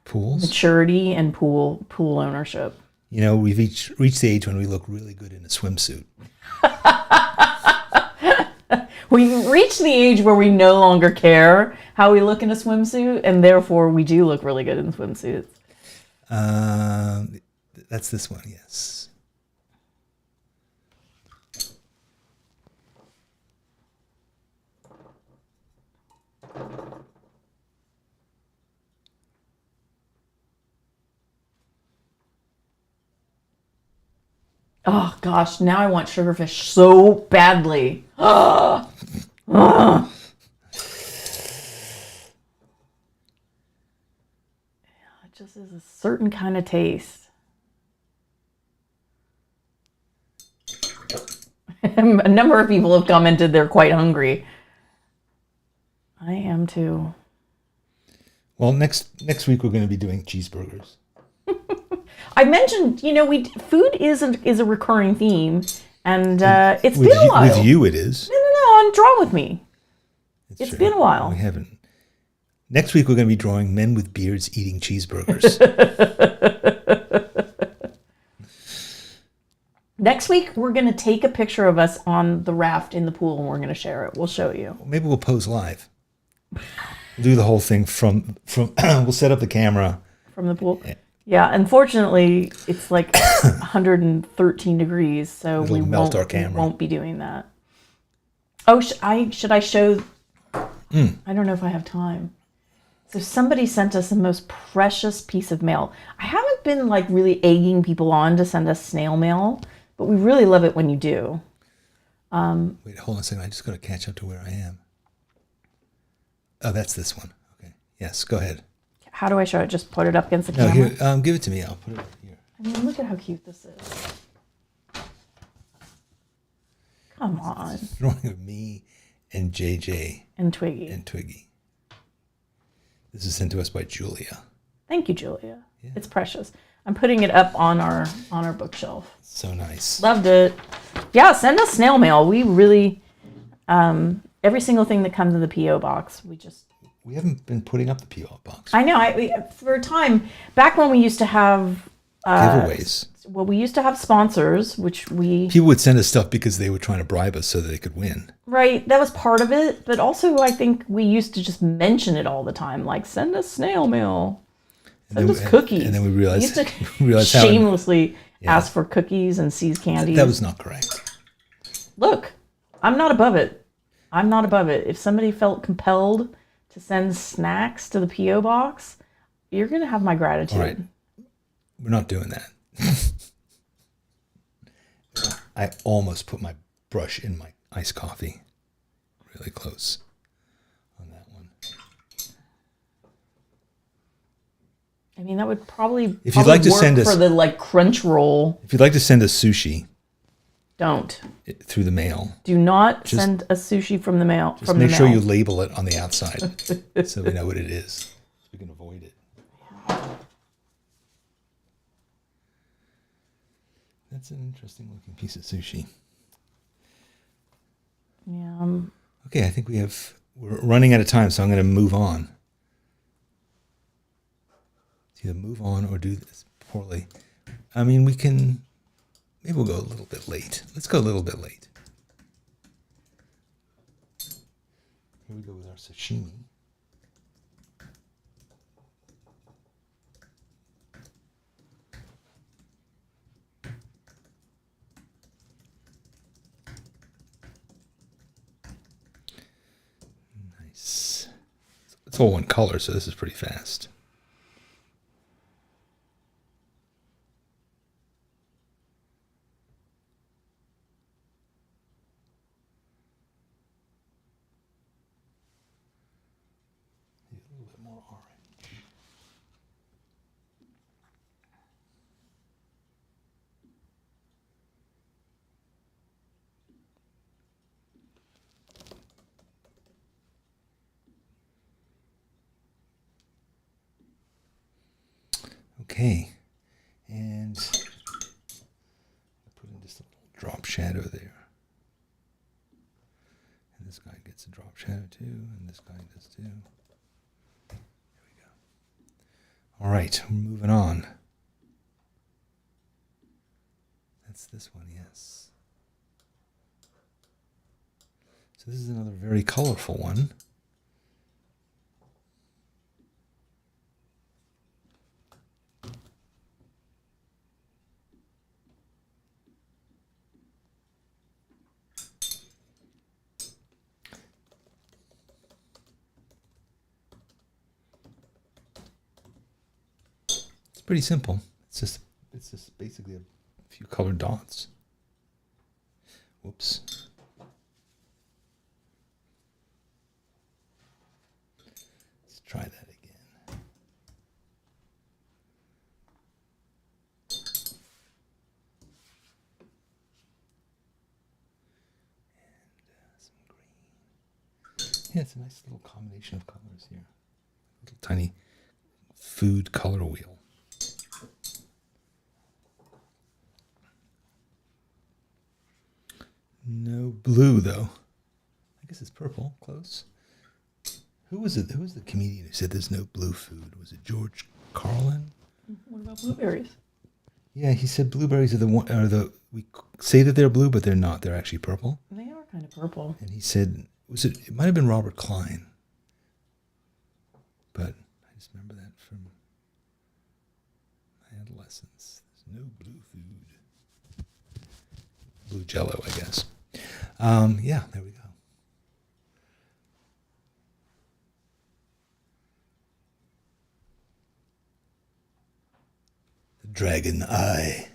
pools, maturity, and pool ownership. We've reached the age when we look really good in a swimsuit. We've reached the age where we no longer care how we look in a swimsuit, and therefore we do look really good in swimsuits. That's this one, yes. Oh gosh, now I want Sugarfish so badly. It just is a certain kind of taste. A number of people have commented they're quite hungry. I am too. Well, next week we're going to be doing cheeseburgers. I mentioned, food is a recurring theme, and it's been a while. With you, it is. No, on Draw With Me. It's been a while. We haven't. Next week we're going to be drawing men with beards eating cheeseburgers. Next week, we're going to take a picture of us on the raft in the pool, and we're going to share it. We'll show you. Maybe we'll pose live. We'll do the whole thing from we'll set up the camera. From the pool? Yeah, unfortunately, it's like 113 degrees, so we won't be doing that. Oh, should I show? I don't know if I have time. So somebody sent us the most precious piece of mail. I haven't been like really egging people on to send us snail mail, but we really love it when you do. Wait, hold on a second. I just got to catch up to where I am. Oh, that's this one. Okay. Yes, go ahead. How do I show it? Just put it up against the camera? Here, give it to me. I'll put it here. I mean, look at how cute this is. Come on. It's a drawing of me and JJ. And Twiggy. This is sent to us by Julia. Thank you, Julia. Yeah. It's precious. I'm putting it up on our bookshelf. So nice. Loved it. Yeah, send us snail mail. We really, every single thing that comes in the P.O. box, we haven't been putting up the P.O. box. I know. For a time, back when we used to have giveaways. Well, we used to have sponsors, people would send us stuff because they were trying to bribe us so that they could win. Right, that was part of it, but also I think we used to just mention it all the time, like send us snail mail, send us cookies. And then we realized, we used to shamelessly ask for cookies and seize candy. That was not correct. Look, I'm not above it. If somebody felt compelled to send snacks to the P.O. box, you're going to have my gratitude. All right. We're not doing that. I almost put my brush in my iced coffee. Really close on that one. I mean, that would probably if you'd like to work send us for the like crunch roll. If you'd like to send us sushi, don't through the mail. Do not send a sushi from the mail. Just make sure you label it on the outside so we know what it is. So we can avoid it. That's an interesting looking piece of sushi. Yeah. Okay, I think we're running out of time, so I'm going to move on. It's either move on or do this poorly. I mean, maybe we'll go a little bit late. Let's go a little bit late. Here we go with our sashimi. It's all one color, so this is pretty fast. A little bit more orange. Okay, and put in just a little drop shadow there. And this guy gets a drop shadow too, and this guy does too. There we go. All right, we're moving on. That's this one, yes. So this is another very colorful one. Pretty simple. It's just basically a few colored dots. Whoops. Let's try that again. And some green. Yeah, it's a nice little combination of colors here. Little tiny food color wheel. No blue, though. I guess it's purple. Close. Who was it? Who was the comedian who said there's no blue food? Was it George Carlin? What about blueberries? Yeah, he said blueberries are the we say that they're blue, but they're not. They're actually purple. They are kind of purple. And he said, it might have been Robert Klein. But I just remember that from my adolescence. There's no blue food. Blue Jell-O, I guess. Yeah, there we go. The dragon eye.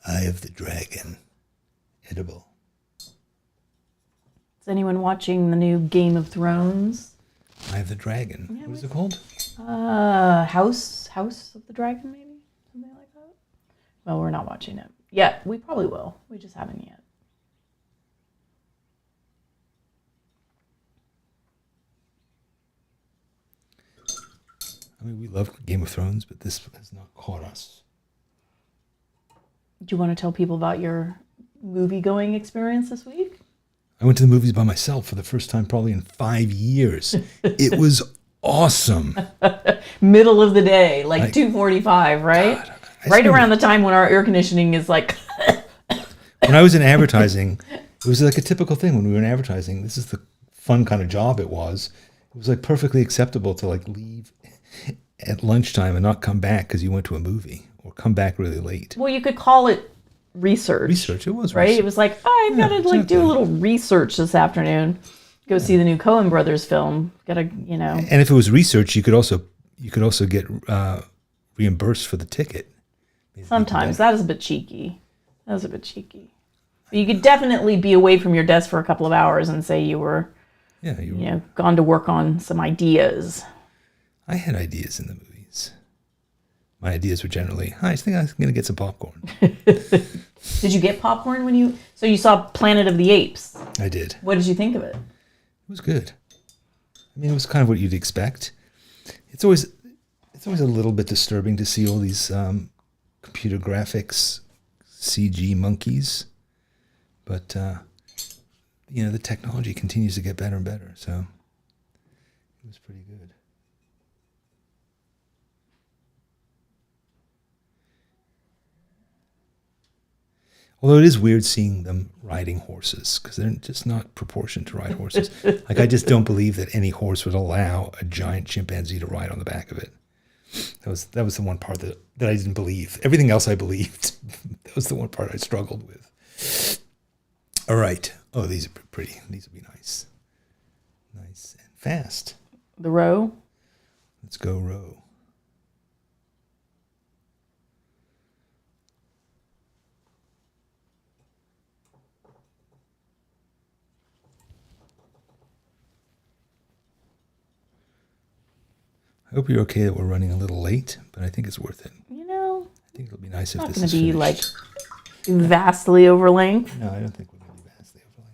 Eye of the dragon. Edible. Is anyone watching the new Game of Thrones? Eye of the Dragon. Yeah, what is it called? House of the Dragon, maybe? Something like that? Well, we're not watching it. Yeah, we probably will. We just haven't yet. I mean, we love Game of Thrones, but this has not caught us. Do you want to tell people about your movie-going experience this week? I went to the movies by myself for the first time probably in 5 years. It was awesome. Middle of the day, like 2:45, right? God, right around the time when our air conditioning is like... When I was in advertising, it was like a typical thing when we were in advertising. This is the fun kind of job it was. It was like perfectly acceptable to like leave at lunchtime and not come back because you went to a movie or come back really late. Well, you could call it research. Research, it was right. Research. It was like, oh, I've got to like do a little research this afternoon. Go see the new Coen Brothers film. Gotta, you know. And if it was research, you could also get reimbursed for the ticket. Sometimes that is a bit cheeky. That was a bit cheeky. But you could definitely be away from your desk for a couple of hours and say you were, gone to work on some ideas. I had ideas in the movies. My ideas were generally, I think I'm going to get some popcorn. Did you get popcorn when you... So you saw Planet of the Apes. I did. What did you think of it? It was good. I mean, it was kind of what you'd expect. It's always a little bit disturbing to see all these computer graphics, CG monkeys. But, the technology continues to get better and better. So it was pretty good. Although it is weird seeing them riding horses because they're just not proportioned to ride horses. Like, I just don't believe that any horse would allow a giant chimpanzee to ride on the back of it. That was the one part that I didn't believe. Everything else I believed. That was the one part I struggled with. All right. Oh, these are pretty. These will be nice. Nice and fast. The row? Let's go row. I hope you're okay that we're running a little late, but I think it's worth it. I think it'll be nice if this is finished. Not going to be like vastly over length. No, I don't think we're going to be vastly over length.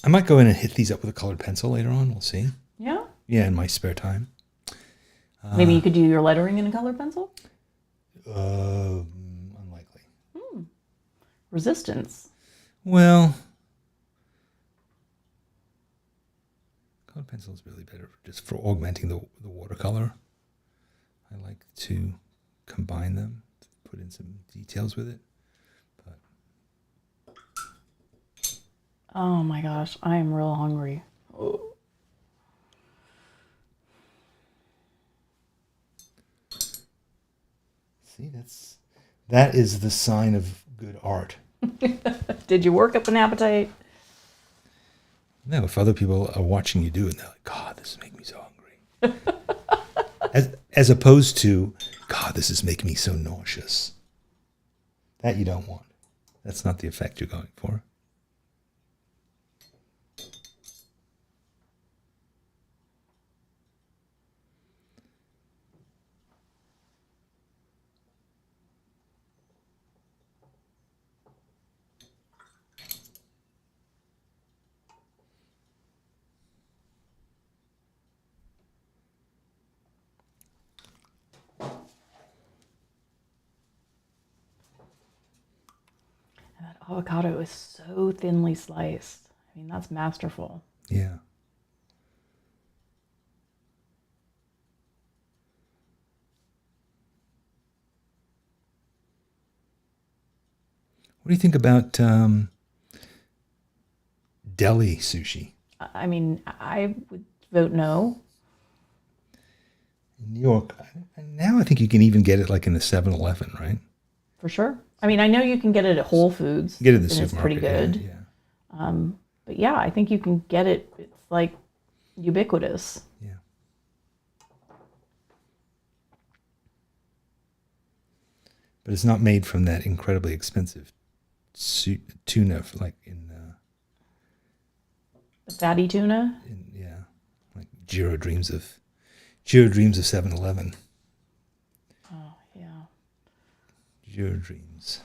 I might go in and hit these up with a colored pencil later on. We'll see. Yeah? Yeah, in my spare time. Maybe you could do your lettering in a colored pencil? Unlikely. Resistance. Well, colored pencil is really better just for augmenting the watercolor. I like to combine them, put in some details with it. Oh my gosh, I am real hungry. Oh. See, that is the sign of good art. Did you work up an appetite? No, if other people are watching you do it, and they're like, God, this is making me so hungry. as opposed to, God, this is making me so nauseous. That you don't want. That's not the effect you're going for. avocado is so thinly sliced. I mean, that's masterful. Yeah. What do you think about deli sushi? I mean, I would vote no. In New York, now I think you can even get it like in the 7-Eleven, right? For sure. I mean, I know you can get it at Whole Foods. Get it in the and supermarket. It's pretty good. Yeah. But yeah, I think you can get it. It's like ubiquitous. Yeah. But it's not made from that incredibly expensive tuna, like in The fatty tuna. like Jiro Dreams of 7-Eleven. Oh yeah. Jiro Dreams.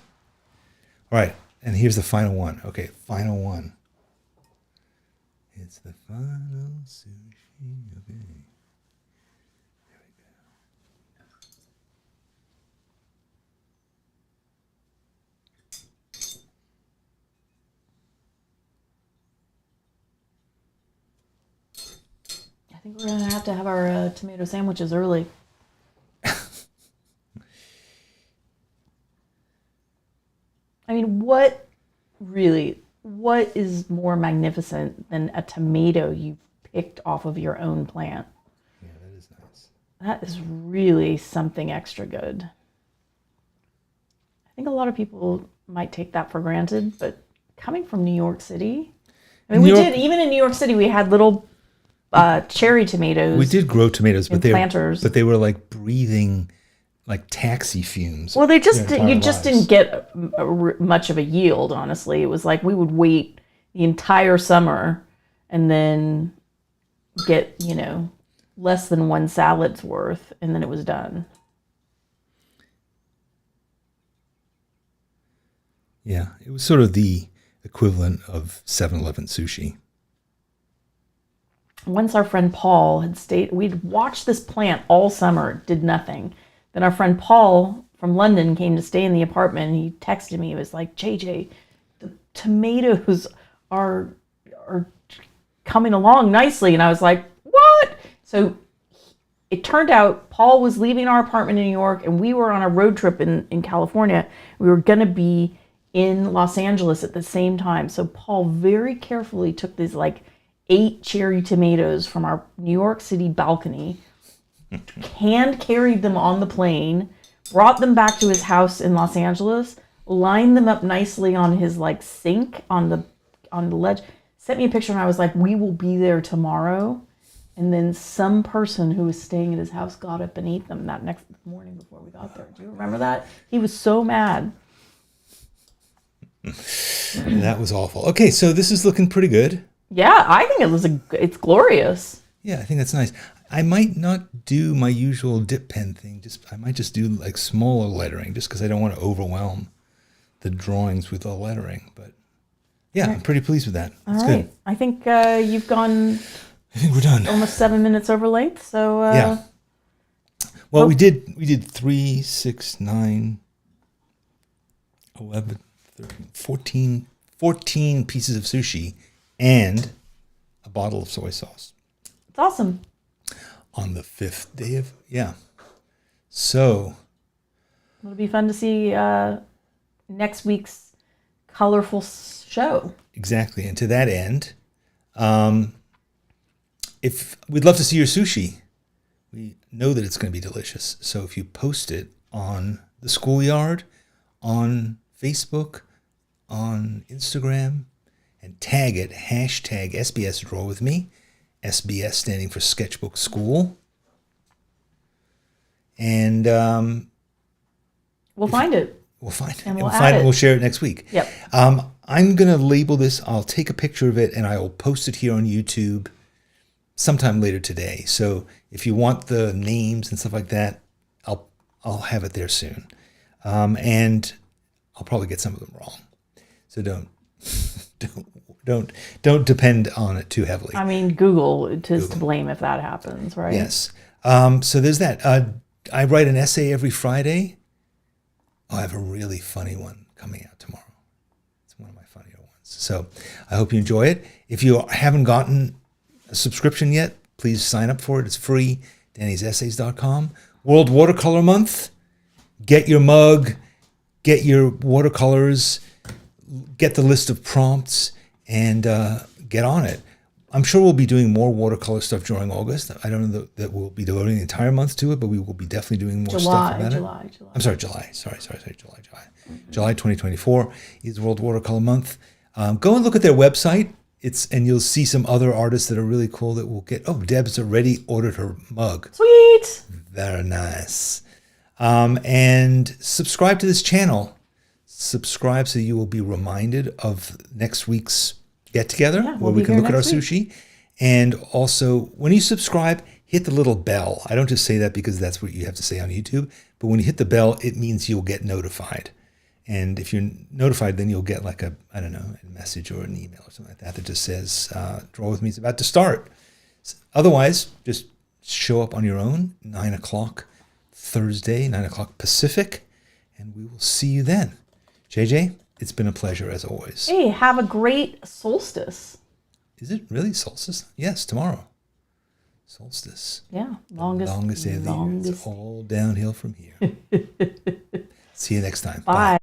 All right, and here's the final one. Okay, final one. It's the final sushi. Okay. There we go. I think we're gonna have to have our tomato sandwiches early. I mean, what is more magnificent than a tomato you've picked off of your own plant? Yeah, that is nice. That is really something extra good. I think a lot of people might take that for granted, but coming from New York City, I mean, even in New York City, we had little cherry tomatoes. We did grow tomatoes, but planters. But they were like breathing like taxi fumes. Well, you just didn't get much of a yield, honestly. It was like we would wait the entire summer and then get, less than one salad's worth, and then it was done. Yeah, it was sort of the equivalent of 7-Eleven sushi. Once our friend Paul had stayed, we'd watched this plant all summer, did nothing. Then our friend Paul from London came to stay in the apartment, and he texted me. He was like, JJ, the tomatoes are coming along nicely. And I was like, what? So it turned out Paul was leaving our apartment in New York, and we were on a road trip in California. We were going to be in Los Angeles at the same time. So Paul very carefully took these like 8 cherry tomatoes from our New York City balcony, hand carried them on the plane, brought them back to his house in Los Angeles, lined them up nicely on his like sink on the ledge, sent me a picture, and I was like, we will be there tomorrow. And then some person who was staying at his house got up and ate them that next morning before we got there. Do you remember that? He was so mad. That was awful. Okay, so this is looking pretty good. Yeah, I think it's glorious. Yeah, I think that's nice. I might not do my usual dip pen thing. I might just do like smaller lettering, just because I don't want to overwhelm the drawings with the lettering. But yeah, I'm pretty pleased with that. That's good. I think you've gone. I think we're done. Almost 7 minutes over length. So yeah. Well, we did 3, 6, 9, 11, 13, 14 pieces of sushi and a bottle of soy sauce. It's awesome. On the 5th day of, So. It'll be fun to see next week's colorful show. Exactly. And to that end, if we'd love to see your sushi, we know that it's going to be delicious. So if you post it on the schoolyard, on Facebook, on Instagram, and tag it, hashtag SBS Draw With Me, SBS standing for Sketchbook Skool. And we'll find it. We'll find it. And we'll share it next week. Yep. I'm going to label this. I'll take a picture of it and I will post it here on YouTube sometime later today. So if you want the names and stuff like that, I'll have it there soon. And I'll probably get some of them wrong. So don't depend on it too heavily. I mean, Google is to blame if that happens, right? Yes. So there's that. I write an essay every Friday. I have a really funny one coming out tomorrow. It's one of my funnier ones. So I hope you enjoy it. If you haven't gotten a subscription yet, please sign up for it. It's free. Danny'sEssays.com. World Watercolor Month. Get your mug. Get your watercolors. Get the list of prompts and get on it. I'm sure we'll be doing more watercolor stuff during August. I don't know that we'll be devoting the entire month to it, but we will be definitely doing more stuff about July. I'm sorry, July. Sorry, July. July 2024 is World Watercolor Month. Go and look at their website. And you'll see some other artists that are really cool that will get. Oh, Deb's already ordered her mug. Sweet. Very nice. And subscribe to this channel. Subscribe so you will be reminded of next week's get together where we can look at our sushi. And also, when you subscribe, hit the little bell. I don't just say that because that's what you have to say on YouTube, but when you hit the bell, it means you'll get notified. And if you're notified, then you'll get like a message or an email or something like that just says, Draw With Me is about to start. Otherwise, just show up on your own, 9 o'clock Thursday, 9 o'clock Pacific, and we will see you then. JJ, it's been a pleasure as always. Hey, have a great solstice. Is it really solstice? Yes, tomorrow. Solstice. Yeah, longest day of the year. It's all downhill from here. See you next time. Bye.